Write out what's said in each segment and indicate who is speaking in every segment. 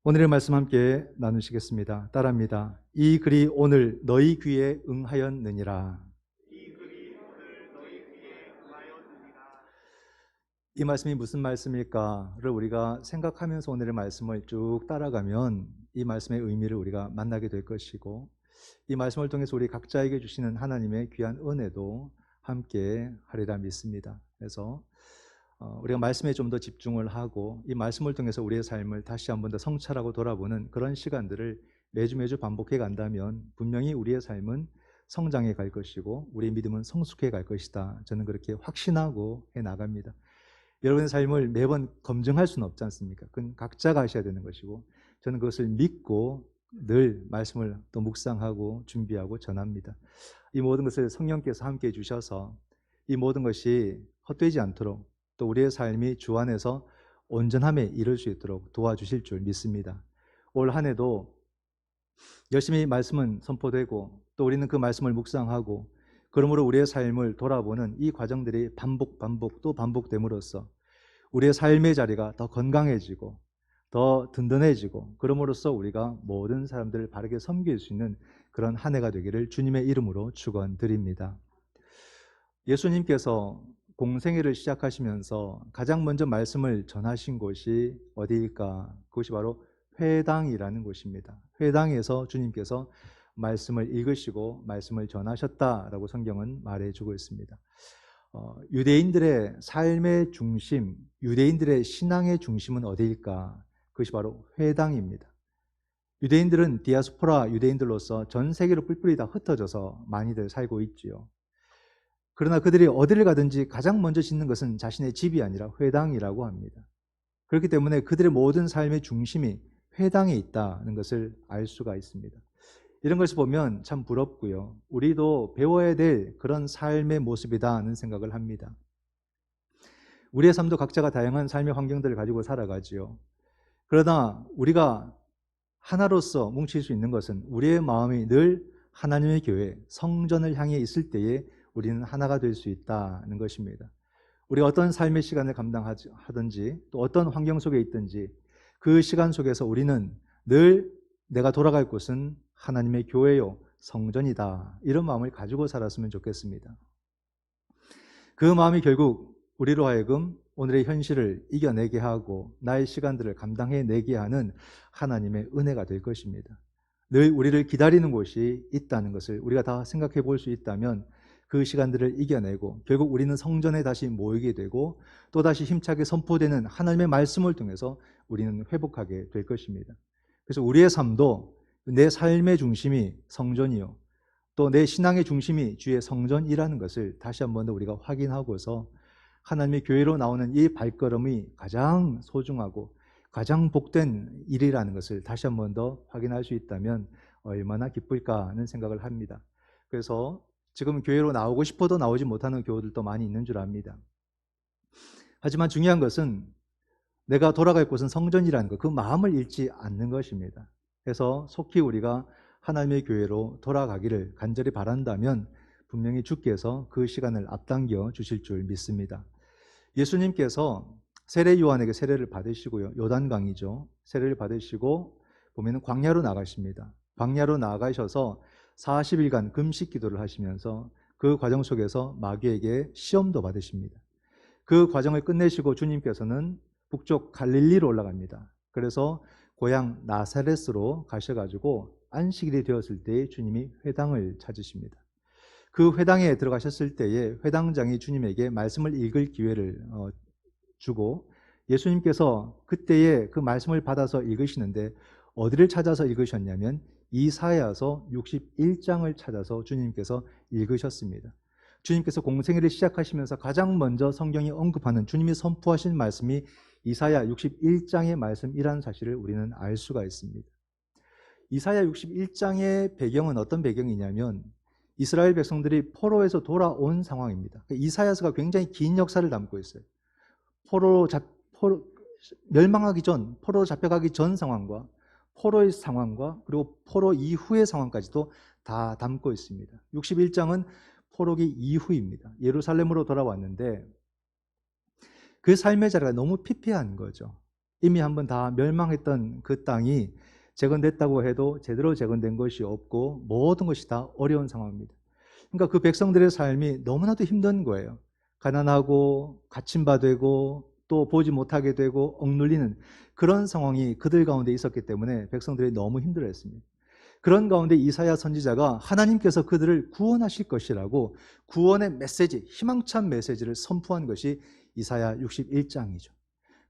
Speaker 1: 오늘의 말씀 함께 나누시겠습니다. 따라합니다. 이 글이 오늘 너희 귀에 응하였느니라. 이 말씀이 무슨 말씀일까를 우리가 생각하면서 오늘의 말씀을 쭉 따라가면 이 말씀의 의미를 우리가 만나게 될 것이고, 이 말씀을 통해서 우리 각자에게 주시는 하나님의 귀한 은혜도 함께 하리라 믿습니다. 그래서 우리가 말씀에 좀 더 집중을 하고 이 말씀을 통해서 우리의 삶을 다시 한 번 더 성찰하고 돌아보는 그런 시간들을 매주 반복해 간다면 분명히 우리의 삶은 성장해 갈 것이고 우리의 믿음은 성숙해 갈 것이다. 저는 그렇게 확신하고 해 나갑니다. 여러분의 삶을 매번 검증할 수는 없지 않습니까? 그건 각자가 하셔야 되는 것이고, 저는 그것을 믿고 늘 말씀을 또 묵상하고 준비하고 전합니다. 이 모든 것을 성령께서 함께 해주셔서 이 모든 것이 헛되지 않도록, 또 우리의 삶이 주 안에서 온전함에 이를 수 있도록 도와주실 줄 믿습니다. 올 한 해도 열심히 말씀은 선포되고 또 우리는 그 말씀을 묵상하고, 그러므로 우리의 삶을 돌아보는 이 과정들이 반복 또 반복됨으로써 우리의 삶의 자리가 더 건강해지고 더 든든해지고, 그럼으로써 우리가 모든 사람들을 바르게 섬길 수 있는 그런 한 해가 되기를 주님의 이름으로 축원드립니다. 예수님께서 공생애를 시작하시면서 가장 먼저 말씀을 전하신 곳이 어디일까? 그것이 바로 회당이라는 곳입니다. 회당에서 주님께서 말씀을 읽으시고 말씀을 전하셨다라고 성경은 말해주고 있습니다. 유대인들의 삶의 중심, 유대인들의 신앙의 중심은 어디일까? 그것이 바로 회당입니다. 유대인들은 디아스포라 유대인들로서 전 세계로 뿔뿔이 다 흩어져서 많이들 살고 있지요. 그러나 그들이 어디를 가든지 가장 먼저 짓는 것은 자신의 집이 아니라 회당이라고 합니다. 그렇기 때문에 그들의 모든 삶의 중심이 회당에 있다는 것을 알 수가 있습니다. 이런 것을 보면 참 부럽고요. 우리도 배워야 될 그런 삶의 모습이다는 생각을 합니다. 우리의 삶도 각자가 다양한 삶의 환경들을 가지고 살아가지요. 그러나 우리가 하나로서 뭉칠 수 있는 것은 우리의 마음이 늘 하나님의 교회, 성전을 향해 있을 때에 우리는 하나가 될 수 있다는 것입니다. 우리가 어떤 삶의 시간을 감당하든지 또 어떤 환경 속에 있든지 그 시간 속에서 우리는 늘 내가 돌아갈 곳은 하나님의 교회요, 성전이다. 이런 마음을 가지고 살았으면 좋겠습니다. 그 마음이 결국 우리로 하여금 오늘의 현실을 이겨내게 하고 나의 시간들을 감당해내게 하는 하나님의 은혜가 될 것입니다. 늘 우리를 기다리는 곳이 있다는 것을 우리가 다 생각해 볼 수 있다면 그 시간들을 이겨내고 결국 우리는 성전에 다시 모이게 되고 또다시 힘차게 선포되는 하나님의 말씀을 통해서 우리는 회복하게 될 것입니다. 그래서 우리의 삶도 내 삶의 중심이 성전이요, 또 내 신앙의 중심이 주의 성전이라는 것을 다시 한 번 더 우리가 확인하고서 하나님의 교회로 나오는 이 발걸음이 가장 소중하고 가장 복된 일이라는 것을 다시 한 번 더 확인할 수 있다면 얼마나 기쁠까 하는 생각을 합니다. 그래서 지금 교회로 나오고 싶어도 나오지 못하는 교우들도 많이 있는 줄 압니다. 하지만 중요한 것은 내가 돌아갈 곳은 성전이라는 것, 그 마음을 잃지 않는 것입니다. 그래서 속히 우리가 하나님의 교회로 돌아가기를 간절히 바란다면 분명히 주께서 그 시간을 앞당겨 주실 줄 믿습니다. 예수님께서 세례 요한에게 세례를 받으시고요, 요단강이죠, 세례를 받으시고 보면은 광야로 나가십니다. 광야로 나가셔서 40일간 금식 기도를 하시면서 그 과정 속에서 마귀에게 시험도 받으십니다. 그 과정을 끝내시고 주님께서는 북쪽 갈릴리로 올라갑니다. 그래서 고향 나사렛으로 가셔가지고 안식일이 되었을 때 주님이 회당을 찾으십니다. 그 회당에 들어가셨을 때에 회당장이 주님에게 말씀을 읽을 기회를 주고, 예수님께서 그때에 그 말씀을 받아서 읽으시는데 어디를 찾아서 읽으셨냐면 이사야서 61장을 찾아서 주님께서 읽으셨습니다. 주님께서 공생애를 시작하시면서 가장 먼저 성경이 언급하는 주님이 선포하신 말씀이 이사야 61장의 말씀이라는 사실을 우리는 알 수가 있습니다. 이사야 61장의 배경은 어떤 배경이냐면 이스라엘 백성들이 포로에서 돌아온 상황입니다. 이사야서가 굉장히 긴 역사를 담고 있어요. 멸망하기 전, 포로로 잡혀가기 전 상황과 포로의 상황과 그리고 포로 이후의 상황까지도 다 담고 있습니다. 61장은 포로기 이후입니다. 예루살렘으로 돌아왔는데 그 삶의 자리가 너무 피폐한 거죠. 이미 한번 다 멸망했던 그 땅이 재건됐다고 해도 제대로 재건된 것이 없고 모든 것이 다 어려운 상황입니다. 그러니까 그 백성들의 삶이 너무나도 힘든 거예요. 가난하고 갇힘바되고 또 보지 못하게 되고 억눌리는 그런 상황이 그들 가운데 있었기 때문에 백성들이 너무 힘들어했습니다. 그런 가운데 이사야 선지자가 하나님께서 그들을 구원하실 것이라고 구원의 메시지, 희망찬 메시지를 선포한 것이 이사야 61장이죠.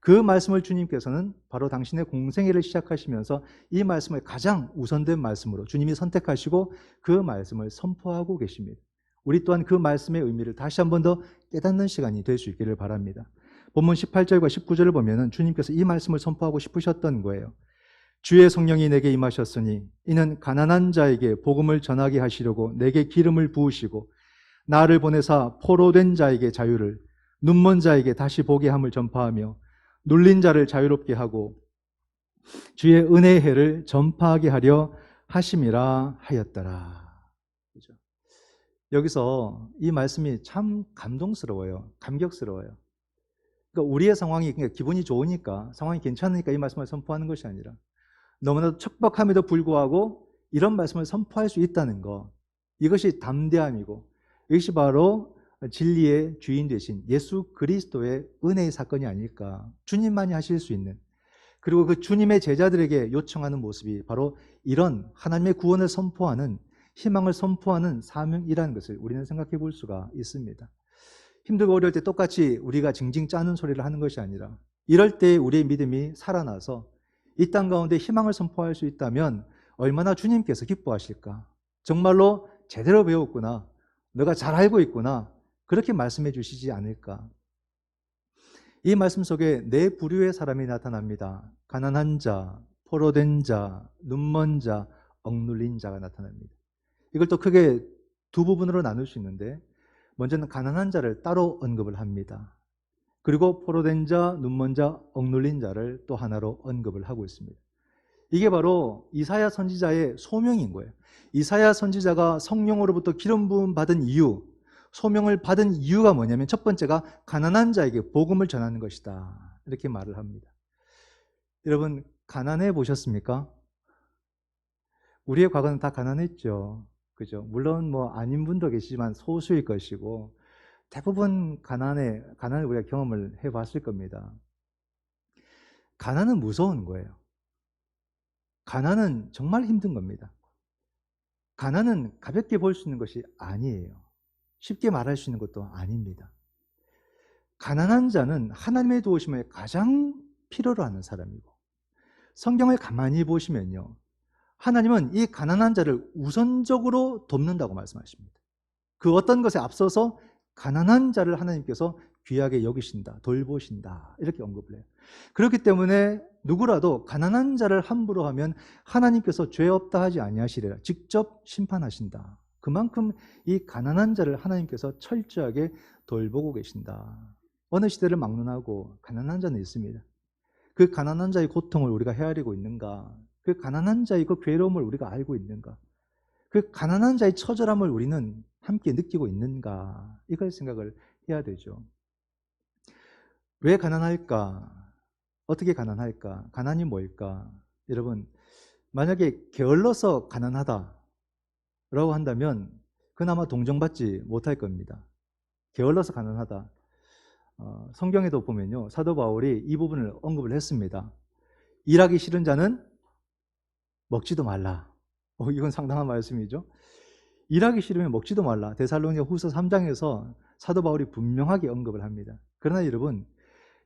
Speaker 1: 그 말씀을 주님께서는 바로 당신의 공생애를 시작하시면서 이 말씀을 가장 우선된 말씀으로 주님이 선택하시고 그 말씀을 선포하고 계십니다. 우리 또한 그 말씀의 의미를 다시 한 번 더 깨닫는 시간이 될 수 있기를 바랍니다. 본문 18절과 19절을 보면 주님께서 이 말씀을 선포하고 싶으셨던 거예요. 주의 성령이 내게 임하셨으니 이는 가난한 자에게 복음을 전하게 하시려고 내게 기름을 부으시고 나를 보내사 포로된 자에게 자유를, 눈먼 자에게 다시 보게 함을 전파하며 눌린 자를 자유롭게 하고 주의 은혜의 해를 전파하게 하려 하심이라 하였더라. 그렇죠? 여기서 이 말씀이 참 감동스러워요. 감격스러워요. 그러니까 우리의 상황이 그러니까 기분이 좋으니까, 상황이 괜찮으니까 이 말씀을 선포하는 것이 아니라 너무나도 척박함에도 불구하고 이런 말씀을 선포할 수 있다는 것, 이것이 담대함이고 이것이 바로 진리의 주인 되신 예수 그리스도의 은혜의 사건이 아닐까. 주님만이 하실 수 있는, 그리고 그 주님의 제자들에게 요청하는 모습이 바로 이런 하나님의 구원을 선포하는, 희망을 선포하는 사명이라는 것을 우리는 생각해 볼 수가 있습니다. 힘들고 어려울 때 똑같이 우리가 징징 짜는 소리를 하는 것이 아니라 이럴 때 우리의 믿음이 살아나서 이 땅 가운데 희망을 선포할 수 있다면 얼마나 주님께서 기뻐하실까. 정말로 제대로 배웠구나, 너가 잘 알고 있구나, 그렇게 말씀해 주시지 않을까. 이 말씀 속에 네 부류의 사람이 나타납니다. 가난한 자, 포로된 자, 눈먼 자, 억눌린 자가 나타납니다. 이걸 또 크게 두 부분으로 나눌 수 있는데, 먼저는 가난한 자를 따로 언급을 합니다. 그리고 포로된 자, 눈먼 자, 억눌린 자를 또 하나로 언급을 하고 있습니다. 이게 바로 이사야 선지자의 소명인 거예요. 이사야 선지자가 성령으로부터 기름 부음 받은 이유, 소명을 받은 이유가 뭐냐면 첫 번째가 가난한 자에게 복음을 전하는 것이다, 이렇게 말을 합니다. 여러분, 가난해 보셨습니까? 우리의 과거는 다 가난했죠. 그죠? 물론 뭐 아닌 분도 계시지만 소수일 것이고 대부분 가난을 우리가 경험을 해봤을 겁니다. 가난은 무서운 거예요. 가난은 정말 힘든 겁니다. 가난은 가볍게 볼 수 있는 것이 아니에요. 쉽게 말할 수 있는 것도 아닙니다. 가난한 자는 하나님의 도우심을 가장 필요로 하는 사람이고, 성경을 가만히 보시면요, 하나님은 이 가난한 자를 우선적으로 돕는다고 말씀하십니다. 그 어떤 것에 앞서서 가난한 자를 하나님께서 귀하게 여기신다, 돌보신다, 이렇게 언급을 해요. 그렇기 때문에 누구라도 가난한 자를 함부로 하면 하나님께서 죄 없다 하지 아니하시리라, 직접 심판하신다. 그만큼 이 가난한 자를 하나님께서 철저하게 돌보고 계신다. 어느 시대를 막론하고 가난한 자는 있습니다. 그 가난한 자의 고통을 우리가 헤아리고 있는가? 그 가난한 자의 그 괴로움을 우리가 알고 있는가? 그 가난한 자의 처절함을 우리는 함께 느끼고 있는가? 이걸 생각을 해야 되죠. 왜 가난할까? 어떻게 가난할까? 가난이 뭘까? 여러분, 만약에 게을러서 가난하다라고 한다면 그나마 동정받지 못할 겁니다. 게을러서 가난하다. 성경에도 보면요, 사도 바울이 이 부분을 언급을 했습니다. 일하기 싫은 자는 먹지도 말라. 이건 상당한 말씀이죠. 일하기 싫으면 먹지도 말라. 데살로니가 후서 3장에서 사도 바울이 분명하게 언급을 합니다. 그러나 여러분,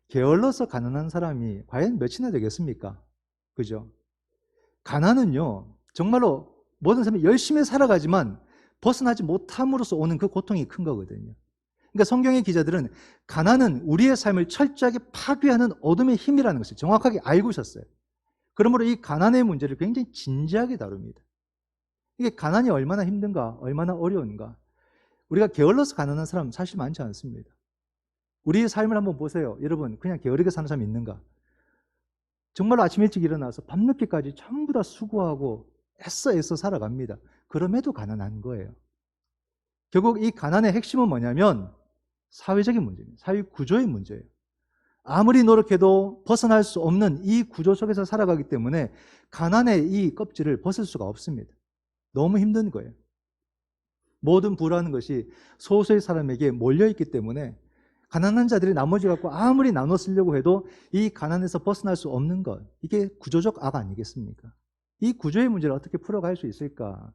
Speaker 1: 게을러서 가난한 사람이 과연 몇이나 되겠습니까? 그죠? 가난은요, 정말로 모든 사람이 열심히 살아가지만 벗어나지 못함으로써 오는 그 고통이 큰 거거든요. 그러니까 성경의 기자들은 가난은 우리의 삶을 철저하게 파괴하는 어둠의 힘이라는 것을 정확하게 알고 있었어요. 그러므로 이 가난의 문제를 굉장히 진지하게 다룹니다. 이게 가난이 얼마나 힘든가, 얼마나 어려운가. 우리가 게을러서 가난한 사람 사실 많지 않습니다. 우리의 삶을 한번 보세요. 여러분, 그냥 게으르게 사는 사람이 있는가? 정말로 아침 일찍 일어나서 밤늦게까지 전부 다 수고하고 애써 살아갑니다. 그럼에도 가난한 거예요. 결국 이 가난의 핵심은 뭐냐면 사회적인 문제입니다. 사회 구조의 문제예요. 아무리 노력해도 벗어날 수 없는 이 구조 속에서 살아가기 때문에 가난의 이 껍질을 벗을 수가 없습니다. 너무 힘든 거예요. 모든 부라는 것이 소수의 사람에게 몰려있기 때문에 가난한 자들이 나머지 갖고 아무리 나눠 쓰려고 해도 이 가난에서 벗어날 수 없는 것, 이게 구조적 악 아니겠습니까? 이 구조의 문제를 어떻게 풀어갈 수 있을까?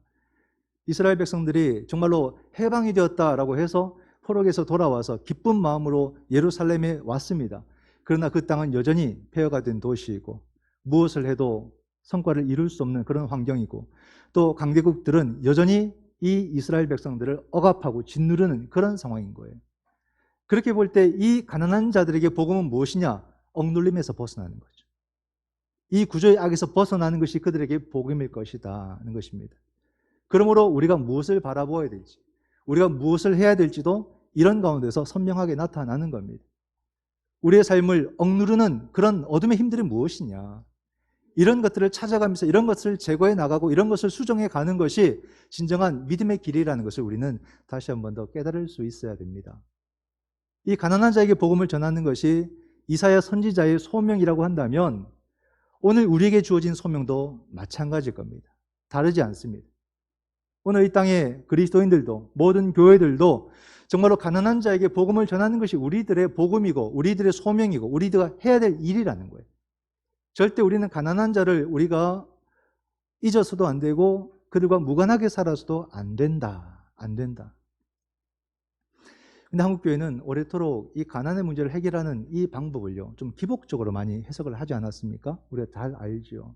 Speaker 1: 이스라엘 백성들이 정말로 해방이 되었다라고 해서 포로에서 돌아와서 기쁜 마음으로 예루살렘에 왔습니다. 그러나 그 땅은 여전히 폐허가 된 도시이고 무엇을 해도 성과를 이룰 수 없는 그런 환경이고 또 강대국들은 여전히 이 이스라엘 백성들을 억압하고 짓누르는 그런 상황인 거예요. 그렇게 볼 때 이 가난한 자들에게 복음은 무엇이냐? 억눌림에서 벗어나는 거죠. 이 구조의 악에서 벗어나는 것이 그들에게 복음일 것이다 하는 것입니다. 그러므로 우리가 무엇을 바라보아야 될지, 우리가 무엇을 해야 될지도 이런 가운데서 선명하게 나타나는 겁니다. 우리의 삶을 억누르는 그런 어둠의 힘들이 무엇이냐? 이런 것들을 찾아가면서 이런 것을 제거해 나가고 이런 것을 수정해 가는 것이 진정한 믿음의 길이라는 것을 우리는 다시 한 번 더 깨달을 수 있어야 됩니다. 이 가난한 자에게 복음을 전하는 것이 이사야 선지자의 소명이라고 한다면 오늘 우리에게 주어진 소명도 마찬가지일 겁니다. 다르지 않습니다. 오늘 이 땅의 그리스도인들도 모든 교회들도 정말로 가난한 자에게 복음을 전하는 것이 우리들의 복음이고 우리들의 소명이고 우리들가 해야 될 일이라는 거예요. 절대 우리는 가난한 자를 우리가 잊어서도 안 되고 그들과 무관하게 살아서도 안 된다. 안 된다. 근데 한국교회는 오래도록 이 가난의 문제를 해결하는 이 방법을요, 좀 기복적으로 많이 해석을 하지 않았습니까? 우리가 잘 알죠.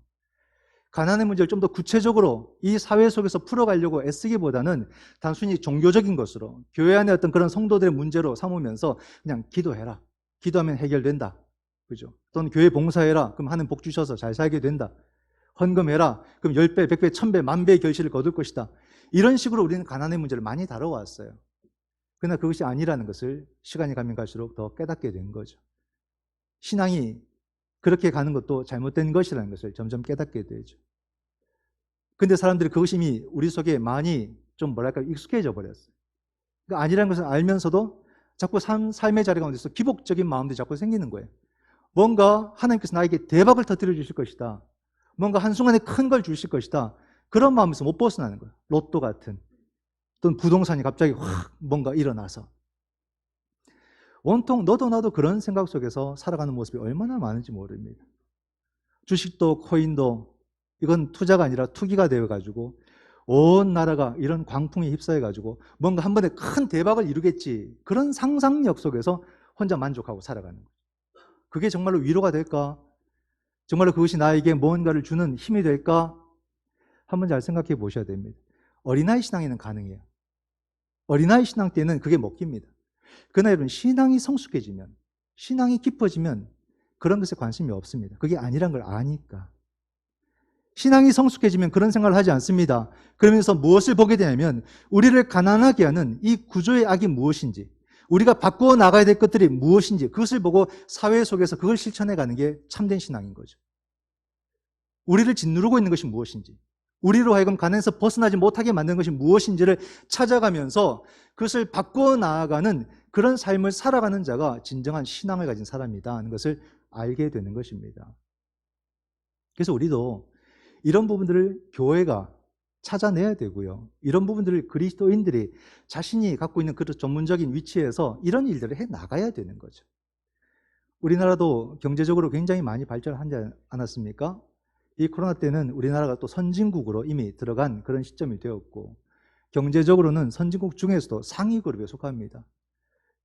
Speaker 1: 가난의 문제를 좀 더 구체적으로 이 사회 속에서 풀어가려고 애쓰기보다는 단순히 종교적인 것으로 교회 안에 어떤 그런 성도들의 문제로 삼으면서 그냥 기도해라. 기도하면 해결된다. 그죠? 또는 교회 봉사해라. 그럼 하는 복 주셔서 잘 살게 된다. 헌금해라. 그럼 10배, 100배, 1000배, 10,000배의 결실을 거둘 것이다. 이런 식으로 우리는 가난의 문제를 많이 다뤄왔어요. 그러나 그것이 아니라는 것을 시간이 가면 갈수록 더 깨닫게 된 거죠. 신앙이 그렇게 가는 것도 잘못된 것이라는 것을 점점 깨닫게 되죠. 근데 사람들이 그것이 이미 우리 속에 많이 좀 뭐랄까 익숙해져 버렸어요. 그러니까 아니라는 것을 알면서도 자꾸 삶의 자리 가운데서 기복적인 마음들이 자꾸 생기는 거예요. 뭔가 하나님께서 나에게 대박을 터뜨려 주실 것이다. 뭔가 한순간에 큰 걸 주실 것이다. 그런 마음에서 못 벗어나는 거예요. 로또 같은. 또는 부동산이 갑자기 확 뭔가 일어나서. 온통 너도 나도 그런 생각 속에서 살아가는 모습이 얼마나 많은지 모릅니다. 주식도 코인도 이건 투자가 아니라 투기가 되어가지고 온 나라가 이런 광풍에 휩싸여가지고 뭔가 한 번에 큰 대박을 이루겠지. 그런 상상력 속에서 혼자 만족하고 살아가는 거예요. 그게 정말로 위로가 될까? 정말로 그것이 나에게 무언가를 주는 힘이 될까? 한번 잘 생각해 보셔야 됩니다. 어린아이 신앙에는 가능해요. 어린아이 신앙 때는 그게 먹힙니다. 그러나 여러분 신앙이 성숙해지면 신앙이 깊어지면 그런 것에 관심이 없습니다. 그게 아니란 걸 아니까. 신앙이 성숙해지면 그런 생각을 하지 않습니다. 그러면서 무엇을 보게 되냐면 우리를 가난하게 하는 이 구조의 악이 무엇인지 우리가 바꾸어 나가야 될 것들이 무엇인지 그것을 보고 사회 속에서 그걸 실천해 가는 게 참된 신앙인 거죠. 우리를 짓누르고 있는 것이 무엇인지 우리로 하여금 가난에서 벗어나지 못하게 만드는 것이 무엇인지를 찾아가면서 그것을 바꾸어 나아가는 그런 삶을 살아가는 자가 진정한 신앙을 가진 사람이다 하는 것을 알게 되는 것입니다. 그래서 우리도 이런 부분들을 교회가 찾아내야 되고요. 이런 부분들을 그리스도인들이 자신이 갖고 있는 그런 전문적인 위치에서 이런 일들을 해 나가야 되는 거죠. 우리나라도 경제적으로 굉장히 많이 발전하지 않았습니까? 이 코로나 때는 우리나라가 또 선진국으로 이미 들어간 그런 시점이 되었고 경제적으로는 선진국 중에서도 상위 그룹에 속합니다.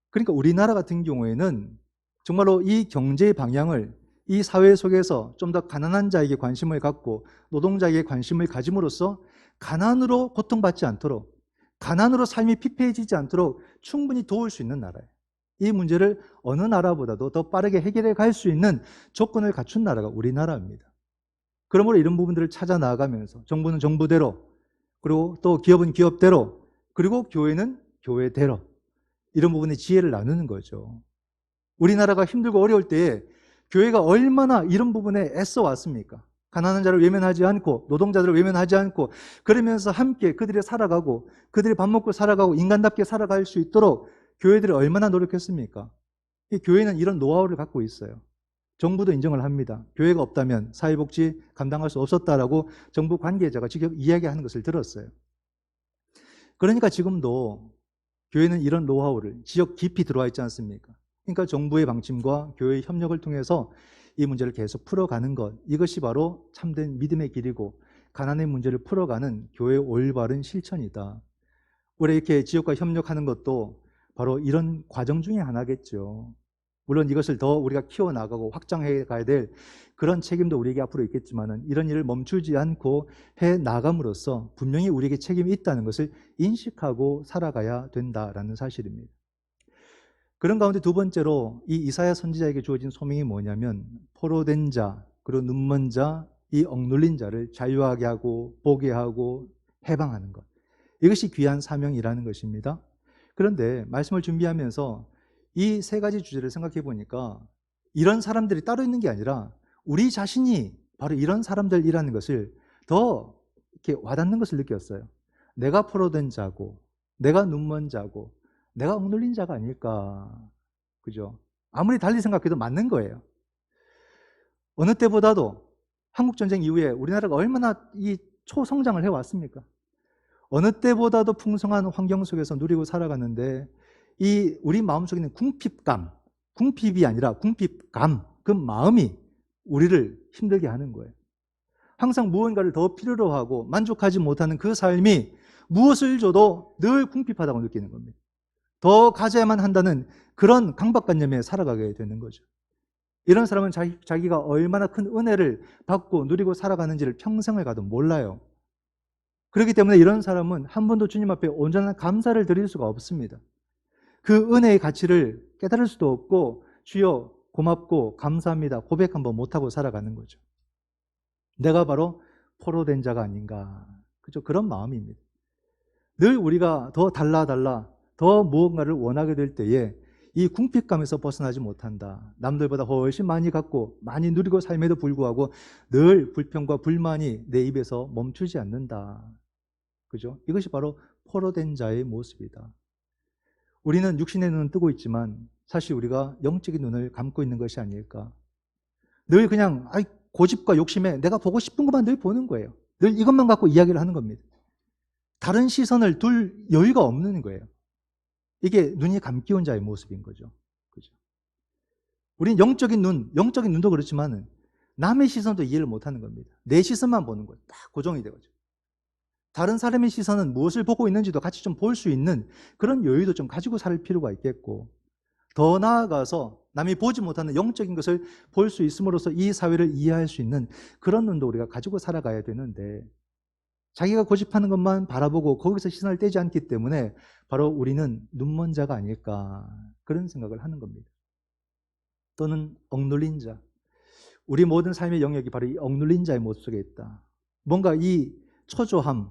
Speaker 1: 그러니까 우리나라 같은 경우에는 정말로 이 경제의 방향을 이 사회 속에서 좀 더 가난한 자에게 관심을 갖고 노동자에게 관심을 가짐으로써 가난으로 고통받지 않도록 가난으로 삶이 피폐해지지 않도록 충분히 도울 수 있는 나라예요. 이 문제를 어느 나라보다도 더 빠르게 해결해 갈 수 있는 조건을 갖춘 나라가 우리나라입니다. 그러므로 이런 부분들을 찾아 나아가면서 정부는 정부대로 그리고 또 기업은 기업대로 그리고 교회는 교회대로 이런 부분에 지혜를 나누는 거죠. 우리나라가 힘들고 어려울 때에 교회가 얼마나 이런 부분에 애써 왔습니까? 가난한 자를 외면하지 않고 노동자들을 외면하지 않고 그러면서 함께 그들이 살아가고 그들이 밥 먹고 살아가고 인간답게 살아갈 수 있도록 교회들이 얼마나 노력했습니까? 이 교회는 이런 노하우를 갖고 있어요. 정부도 인정을 합니다. 교회가 없다면 사회복지 감당할 수 없었다라고 정부 관계자가 직접 이야기하는 것을 들었어요. 그러니까 지금도 교회는 이런 노하우를 지역 깊이 들어와 있지 않습니까? 그러니까 정부의 방침과 교회의 협력을 통해서 이 문제를 계속 풀어가는 것, 이것이 바로 참된 믿음의 길이고 가난의 문제를 풀어가는 교회의 올바른 실천이다. 우리 이렇게 지역과 협력하는 것도 바로 이런 과정 중에 하나겠죠. 물론 이것을 더 우리가 키워나가고 확장해 가야 될 그런 책임도 우리에게 앞으로 있겠지만은 이런 일을 멈추지 않고 해 나감으로써 분명히 우리에게 책임이 있다는 것을 인식하고 살아가야 된다라는 사실입니다. 그런 가운데 두 번째로 이 이사야 선지자에게 주어진 소명이 뭐냐면 포로된 자, 그리고 눈먼 자, 이 억눌린 자를 자유하게 하고 보게 하고 해방하는 것. 이것이 귀한 사명이라는 것입니다. 그런데 말씀을 준비하면서 이 세 가지 주제를 생각해 보니까 이런 사람들이 따로 있는 게 아니라 우리 자신이 바로 이런 사람들이라는 것을 더 이렇게 와닿는 것을 느꼈어요. 내가 포로된 자고, 내가 눈먼 자고, 내가 억눌린 자가 아닐까. 그죠? 아무리 달리 생각해도 맞는 거예요. 어느 때보다도 한국전쟁 이후에 우리나라가 얼마나 이 초성장을 해왔습니까? 어느 때보다도 풍성한 환경 속에서 누리고 살아가는데 이 우리 마음속에 있는 궁핍감, 궁핍이 아니라 궁핍감, 그 마음이 우리를 힘들게 하는 거예요. 항상 무언가를 더 필요로 하고 만족하지 못하는 그 삶이 무엇을 줘도 늘 궁핍하다고 느끼는 겁니다. 더 가져야만 한다는 그런 강박관념에 살아가게 되는 거죠. 이런 사람은 자기가 얼마나 큰 은혜를 받고 누리고 살아가는지를 평생을 가도 몰라요. 그렇기 때문에 이런 사람은 한 번도 주님 앞에 온전한 감사를 드릴 수가 없습니다. 그 은혜의 가치를 깨달을 수도 없고 주여 고맙고 감사합니다 고백 한번 못하고 살아가는 거죠. 내가 바로 포로된 자가 아닌가. 그죠? 그런 마음입니다. 늘 우리가 더 달라 더 무언가를 원하게 될 때에 이 궁핍감에서 벗어나지 못한다. 남들보다 훨씬 많이 갖고 많이 누리고 삶에도 불구하고 늘 불평과 불만이 내 입에서 멈추지 않는다. 그죠? 이것이 바로 포로된 자의 모습이다. 우리는 육신의 눈은 뜨고 있지만 사실 우리가 영적인 눈을 감고 있는 것이 아닐까. 늘 그냥 고집과 욕심에 내가 보고 싶은 것만 늘 보는 거예요. 늘 이것만 갖고 이야기를 하는 겁니다. 다른 시선을 둘 여유가 없는 거예요. 이게 눈이 감기운 자의 모습인 거죠. 그죠? 우린 영적인 눈도 그렇지만 남의 시선도 이해를 못하는 겁니다. 내 시선만 보는 거예요. 딱 고정이 되거든요. 다른 사람의 시선은 무엇을 보고 있는지도 같이 좀 볼 수 있는 그런 여유도 좀 가지고 살 필요가 있겠고, 더 나아가서 남이 보지 못하는 영적인 것을 볼 수 있음으로써 이 사회를 이해할 수 있는 그런 눈도 우리가 가지고 살아가야 되는데, 자기가 고집하는 것만 바라보고 거기서 시선을 떼지 않기 때문에 바로 우리는 눈먼 자가 아닐까, 그런 생각을 하는 겁니다. 또는 억눌린 자. 우리 모든 삶의 영역이 바로 이 억눌린 자의 모습 속에 있다. 뭔가 이 초조함,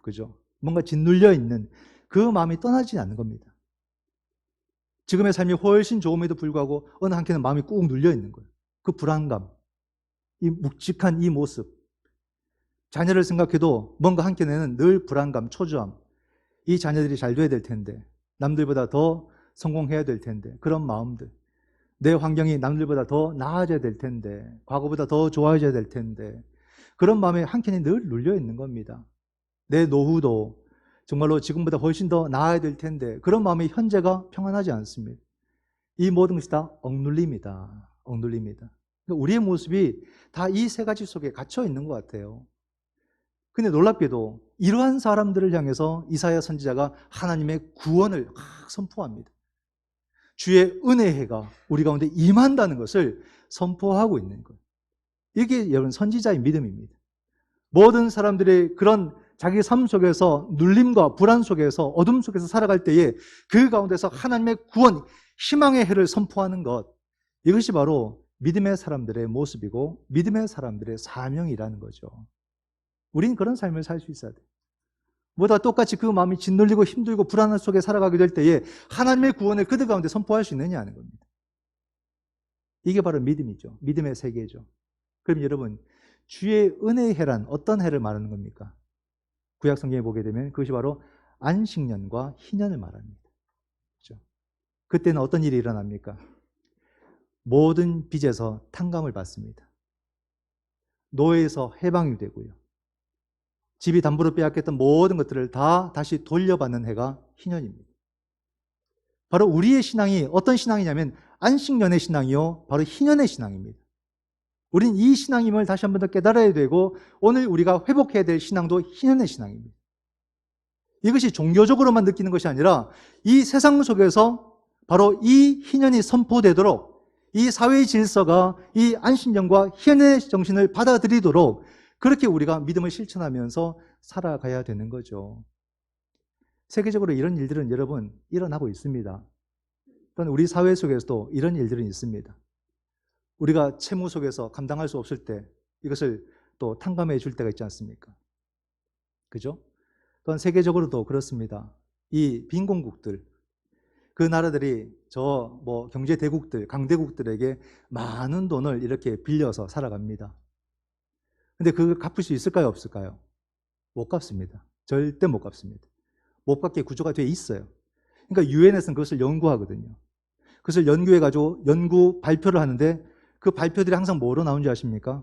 Speaker 1: 그죠? 뭔가 짓눌려 있는 그 마음이 떠나지 않는 겁니다. 지금의 삶이 훨씬 좋음에도 불구하고 어느 한켠은 마음이 꾹 눌려 있는 거예요. 그 불안감, 이 묵직한 이 모습. 자녀를 생각해도 뭔가 한켠에는 늘 불안감, 초조함. 이 자녀들이 잘 돼야 될 텐데, 남들보다 더 성공해야 될 텐데, 그런 마음들. 내 환경이 남들보다 더 나아져야 될 텐데, 과거보다 더 좋아져야 될 텐데, 그런 마음에 한켠이 늘 눌려 있는 겁니다. 내 노후도 정말로 지금보다 훨씬 더 나아야 될 텐데, 그런 마음이 현재가 평안하지 않습니다. 이 모든 것이 다 억눌림이다. 억눌림이다. 그러니까 우리의 모습이 다 이 세 가지 속에 갇혀 있는 것 같아요. 근데 놀랍게도 이러한 사람들을 향해서 이사야 선지자가 하나님의 구원을 선포합니다. 주의 은혜가 우리 가운데 임한다는 것을 선포하고 있는 거예요. 이게 여러분 선지자의 믿음입니다. 모든 사람들이 그런 자기 삶 속에서 눌림과 불안 속에서 어둠 속에서 살아갈 때에 그 가운데서 하나님의 구원, 희망의 해를 선포하는 것, 이것이 바로 믿음의 사람들의 모습이고 믿음의 사람들의 사명이라는 거죠. 우린 그런 삶을 살 수 있어야 돼요. 뭐다 똑같이 그 마음이 짓눌리고 힘들고 불안한 속에 살아가게 될 때에 하나님의 구원을 그들 가운데 선포할 수 있느냐 하는 겁니다. 이게 바로 믿음이죠. 믿음의 세계죠. 그럼 여러분, 주의 은혜의 해란 어떤 해를 말하는 겁니까? 구약 성경에 보게 되면 그것이 바로 안식년과 희년을 말합니다. 그렇죠? 그때는 어떤 일이 일어납니까? 모든 빚에서 탕감을 받습니다. 노예에서 해방이 되고요. 집이 담보로 빼앗겼던 모든 것들을 다 다시 돌려받는 해가 희년입니다. 바로 우리의 신앙이 어떤 신앙이냐면 안식년의 신앙이요, 바로 희년의 신앙입니다. 우린 이 신앙임을 다시 한 번 더 깨달아야 되고, 오늘 우리가 회복해야 될 신앙도 희년의 신앙입니다. 이것이 종교적으로만 느끼는 것이 아니라 이 세상 속에서 바로 이 희년이 선포되도록, 이 사회의 질서가 이 안식년과 희년의 정신을 받아들이도록 그렇게 우리가 믿음을 실천하면서 살아가야 되는 거죠. 세계적으로 이런 일들은 여러분 일어나고 있습니다. 또한 우리 사회 속에서도 이런 일들은 있습니다. 우리가 채무 속에서 감당할 수 없을 때 이것을 또 탕감해 줄 때가 있지 않습니까? 그죠? 또한 세계적으로도 그렇습니다. 이 빈곤국들, 그 나라들이 저 경제 대국들, 강대국들에게 많은 돈을 이렇게 빌려서 살아갑니다. 근데 그걸 갚을 수 있을까요? 없을까요? 못 갚습니다. 절대 못 갚습니다. 못 갚게 구조가 돼 있어요. 그러니까 유엔에서는 그것을 연구하거든요. 그것을 연구해가지고 연구 발표를 하는데 그 발표들이 항상 뭐로 나오는지 아십니까?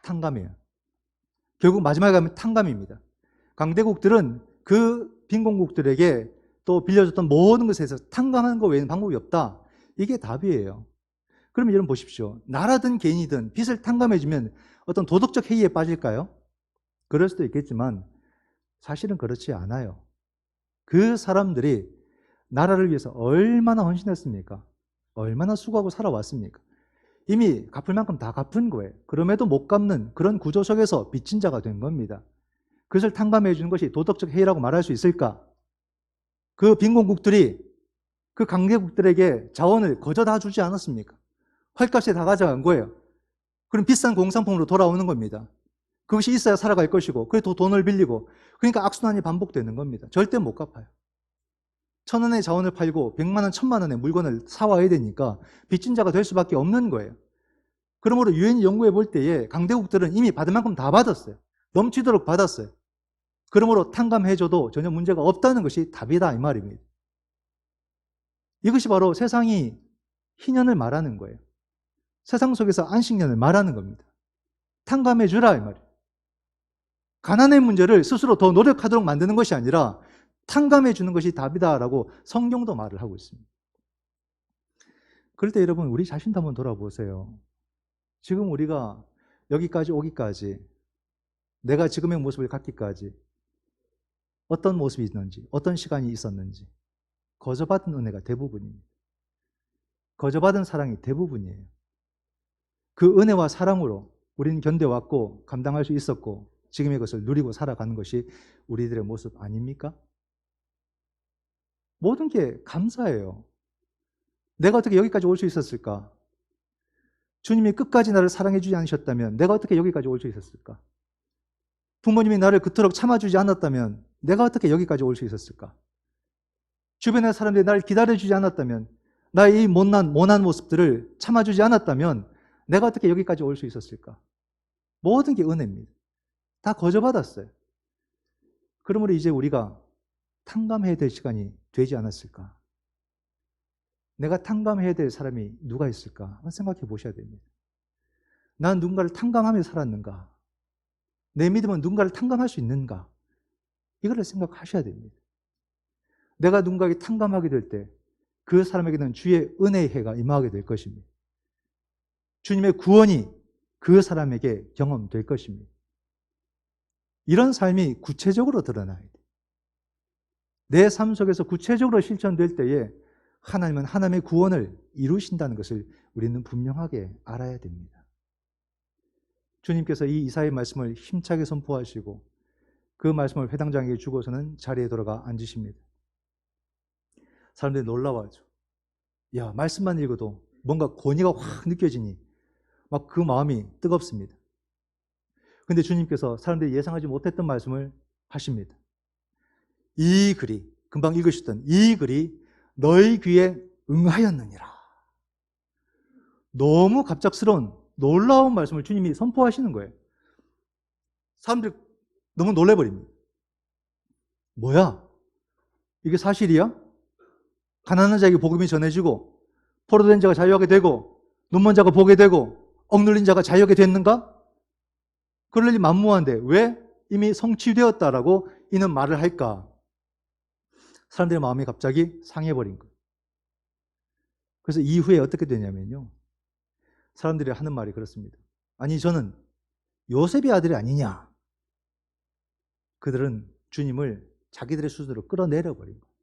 Speaker 1: 탕감이에요. 결국 마지막에 가면 탕감입니다. 강대국들은 그 빈곤국들에게 또 빌려줬던 모든 것에서 탕감하는 것 외에는 방법이 없다. 이게 답이에요. 그러면 여러분 보십시오. 나라든 개인이든 빚을 탕감해주면 어떤 도덕적 해이에 빠질까요? 그럴 수도 있겠지만 사실은 그렇지 않아요. 그 사람들이 나라를 위해서 얼마나 헌신했습니까? 얼마나 수고하고 살아왔습니까? 이미 갚을 만큼 다 갚은 거예요. 그럼에도 못 갚는 그런 구조 속에서 빚진 자가 된 겁니다. 그것을 탕감해 주는 것이 도덕적 해이라고 말할 수 있을까? 그 빈곤국들이 그 강대국들에게 자원을 거저 다 주지 않았습니까? 헐값에 다 가져간 거예요. 그럼 비싼 공산품으로 돌아오는 겁니다. 그것이 있어야 살아갈 것이고, 그래 또 돈을 빌리고, 그러니까 악순환이 반복되는 겁니다. 절대 못 갚아요. 1,000원의 자원을 팔고 100만 원, 1,000만 원의 물건을 사와야 되니까 빚진 자가 될 수밖에 없는 거예요. 그러므로 유엔이 연구해 볼 때에 강대국들은 이미 받을 만큼 다 받았어요. 넘치도록 받았어요. 그러므로 탕감해줘도 전혀 문제가 없다는 것이 답이다 이 말입니다. 이것이 바로 세상이 희년을 말하는 거예요. 세상 속에서 안식년을 말하는 겁니다. 탕감해주라 이 말이에요. 가난의 문제를 스스로 더 노력하도록 만드는 것이 아니라 탕감해 주는 것이 답이다라고 성경도 말을 하고 있습니다. 그럴 때 여러분 우리 자신도 한번 돌아보세요. 지금 우리가 여기까지 오기까지, 내가 지금의 모습을 갖기까지 어떤 모습이 있는지, 어떤 시간이 있었는지, 거저받은 은혜가 대부분입니다. 거저받은 사랑이 대부분이에요. 그 은혜와 사랑으로 우리는 견뎌왔고 감당할 수 있었고 지금의 것을 누리고 살아가는 것이 우리들의 모습 아닙니까? 모든 게 감사해요. 내가 어떻게 여기까지 올 수 있었을까? 주님이 끝까지 나를 사랑해 주지 않으셨다면 내가 어떻게 여기까지 올 수 있었을까? 부모님이 나를 그토록 참아주지 않았다면 내가 어떻게 여기까지 올 수 있었을까? 주변의 사람들이 나를 기다려주지 않았다면, 나의 이 못난 모습들을 참아주지 않았다면 내가 어떻게 여기까지 올 수 있었을까? 모든 게 은혜입니다. 다 거저받았어요. 그러므로 이제 우리가 탕감해야 될 시간이 되지 않았을까? 내가 탕감해야 될 사람이 누가 있을까? 한번 생각해 보셔야 됩니다. 난 누군가를 탕감하며 살았는가? 내 믿음은 누군가를 탕감할 수 있는가? 이거를 생각하셔야 됩니다. 내가 누군가에게 탕감하게 될 때 그 사람에게는 주의 은혜의 해가 임하게 될 것입니다. 주님의 구원이 그 사람에게 경험될 것입니다. 이런 삶이 구체적으로 드러나야 돼요. 내 삶 속에서 구체적으로 실천될 때에 하나님은 하나님의 구원을 이루신다는 것을 우리는 분명하게 알아야 됩니다. 주님께서 이 이사야의 말씀을 힘차게 선포하시고 그 말씀을 회당장에게 주고서는 자리에 돌아가 앉으십니다. 사람들이 놀라워하죠. 야, 말씀만 읽어도 뭔가 권위가 확 느껴지니 막 그 마음이 뜨겁습니다. 근데 주님께서 사람들이 예상하지 못했던 말씀을 하십니다. 이 글이, 금방 읽으셨던 이 글이 너희 귀에 응하였느니라. 너무 갑작스러운 놀라운 말씀을 주님이 선포하시는 거예요. 사람들이 너무 놀래버립니다. 뭐야? 이게 사실이야? 가난한 자에게 복음이 전해지고 포로된 자가 자유하게 되고 눈먼 자가 보게 되고 억눌린 자가 자유하게 됐는가? 그럴 리 만무한데 왜 이미 성취되었다라고 이는 말을 할까? 사람들의 마음이 갑자기 상해버린 거예요. 그래서 이후에 어떻게 되냐면요. 사람들이 하는 말이 그렇습니다. 아니 저는 요셉의 아들이 아니냐. 그들은 주님을 자기들의 수준으로 끌어내려버린 거예요.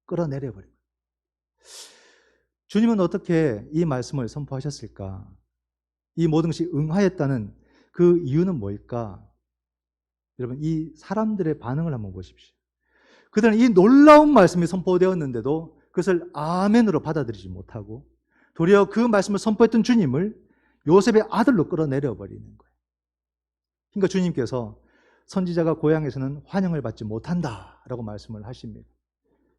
Speaker 1: 끌어내려버린 거예요. 주님은 어떻게 이 말씀을 선포하셨을까? 이 모든 것이 응하였다는 그 이유는 뭘까? 여러분 이 사람들의 반응을 한번 보십시오. 그들은 이 놀라운 말씀이 선포되었는데도 그것을 아멘으로 받아들이지 못하고 도리어 그 말씀을 선포했던 주님을 요셉의 아들로 끌어내려 버리는 거예요. 그러니까 주님께서 선지자가 고향에서는 환영을 받지 못한다라고 말씀을 하십니다.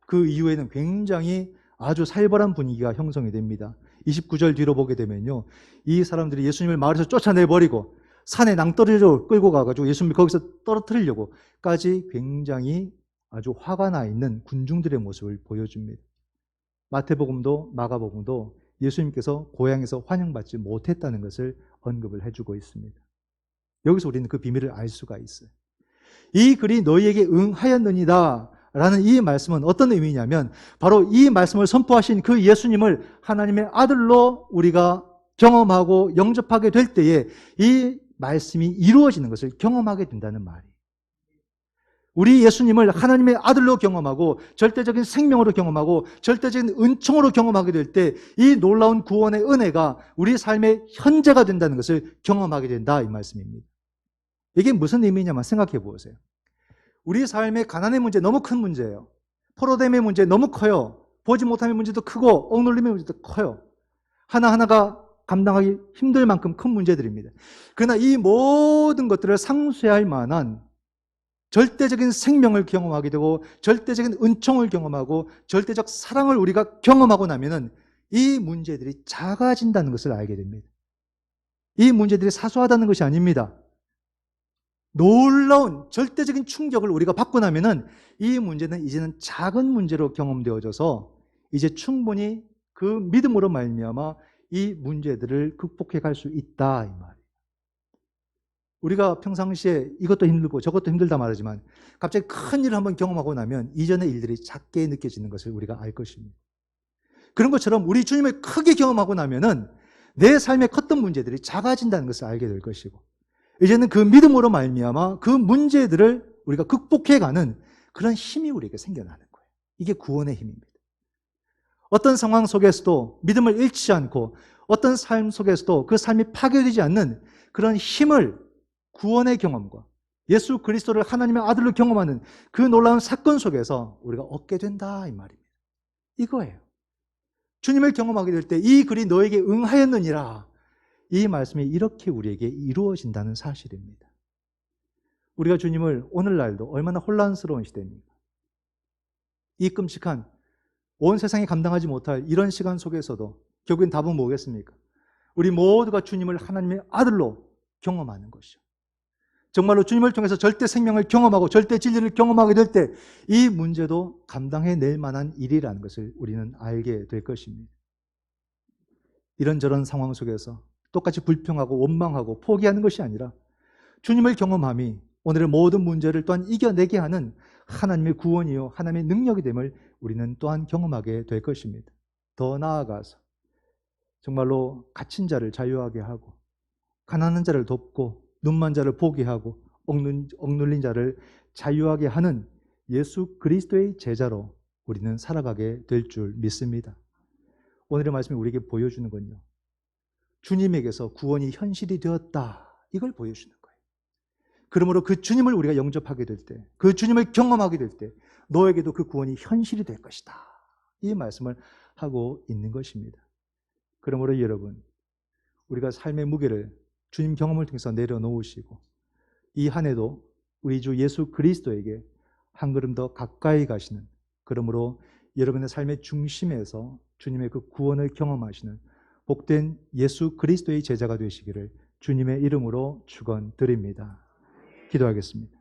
Speaker 1: 그 이후에는 굉장히 아주 살벌한 분위기가 형성이 됩니다. 29절 뒤로 보게 되면요. 이 사람들이 예수님을 마을에서 쫓아내버리고 산에 낭떠러지로 끌고 가가지고 예수님을 거기서 떨어뜨리려고까지 굉장히 아주 화가 나 있는 군중들의 모습을 보여줍니다. 마태복음도 마가복음도 예수님께서 고향에서 환영받지 못했다는 것을 언급을 해주고 있습니다. 여기서 우리는 그 비밀을 알 수가 있어요. 이 글이 너희에게 응하였느니라 라는 이 말씀은 어떤 의미냐면 바로 이 말씀을 선포하신 그 예수님을 하나님의 아들로 우리가 경험하고 영접하게 될 때에 이 말씀이 이루어지는 것을 경험하게 된다는 말이에요. 우리 예수님을 하나님의 아들로 경험하고 절대적인 생명으로 경험하고 절대적인 은총으로 경험하게 될 때 이 놀라운 구원의 은혜가 우리 삶의 현재가 된다는 것을 경험하게 된다 이 말씀입니다. 이게 무슨 의미냐만 생각해 보세요. 우리 삶의 가난의 문제 너무 큰 문제예요. 포로됨의 문제 너무 커요. 보지 못함의 문제도 크고 억눌림의 문제도 커요. 하나하나가 감당하기 힘들 만큼 큰 문제들입니다. 그러나 이 모든 것들을 상쇄할 만한 절대적인 생명을 경험하게 되고 절대적인 은총을 경험하고 절대적 사랑을 우리가 경험하고 나면은 이 문제들이 작아진다는 것을 알게 됩니다. 이 문제들이 사소하다는 것이 아닙니다. 놀라운 절대적인 충격을 우리가 받고 나면은 이 문제는 이제는 작은 문제로 경험되어져서 이제 충분히 그 믿음으로 말미암아 이 문제들을 극복해 갈 수 있다 이 말이에요. 우리가 평상시에 이것도 힘들고 저것도 힘들다 말하지만 갑자기 큰 일을 한번 경험하고 나면 이전의 일들이 작게 느껴지는 것을 우리가 알 것입니다. 그런 것처럼 우리 주님을 크게 경험하고 나면은 내 삶에 컸던 문제들이 작아진다는 것을 알게 될 것이고 이제는 그 믿음으로 말미암아 그 문제들을 우리가 극복해가는 그런 힘이 우리에게 생겨나는 거예요. 이게 구원의 힘입니다. 어떤 상황 속에서도 믿음을 잃지 않고 어떤 삶 속에서도 그 삶이 파괴되지 않는 그런 힘을 구원의 경험과 예수 그리스도를 하나님의 아들로 경험하는 그 놀라운 사건 속에서 우리가 얻게 된다 이 말입니다. 이거예요. 주님을 경험하게 될 때 이 글이 너에게 응하였느니라 이 말씀이 이렇게 우리에게 이루어진다는 사실입니다. 우리가 주님을 오늘날도 얼마나 혼란스러운 시대입니까? 이 끔찍한 온 세상이 감당하지 못할 이런 시간 속에서도 결국엔 답은 뭐겠습니까? 우리 모두가 주님을 하나님의 아들로 경험하는 것이죠. 정말로 주님을 통해서 절대 생명을 경험하고 절대 진리를 경험하게 될 때 이 문제도 감당해낼 만한 일이라는 것을 우리는 알게 될 것입니다. 이런저런 상황 속에서 똑같이 불평하고 원망하고 포기하는 것이 아니라 주님을 경험함이 오늘의 모든 문제를 또한 이겨내게 하는 하나님의 구원이요 하나님의 능력이 됨을 우리는 또한 경험하게 될 것입니다. 더 나아가서 정말로 갇힌 자를 자유하게 하고 가난한 자를 돕고 눈먼 자를 보게 하고 억눌린 자를 자유하게 하는 예수 그리스도의 제자로 우리는 살아가게 될 줄 믿습니다. 오늘의 말씀이 우리에게 보여주는 건요. 주님에게서 구원이 현실이 되었다. 이걸 보여주는 거예요. 그러므로 그 주님을 우리가 영접하게 될 때, 그 주님을 경험하게 될 때 너에게도 그 구원이 현실이 될 것이다. 이 말씀을 하고 있는 것입니다. 그러므로 여러분, 우리가 삶의 무게를 주님 경험을 통해서 내려놓으시고 이 한 해도 우리 주 예수 그리스도에게 한 걸음 더 가까이 가시는 그러므로 여러분의 삶의 중심에서 주님의 그 구원을 경험하시는 복된 예수 그리스도의 제자가 되시기를 주님의 이름으로 축원드립니다. 기도하겠습니다.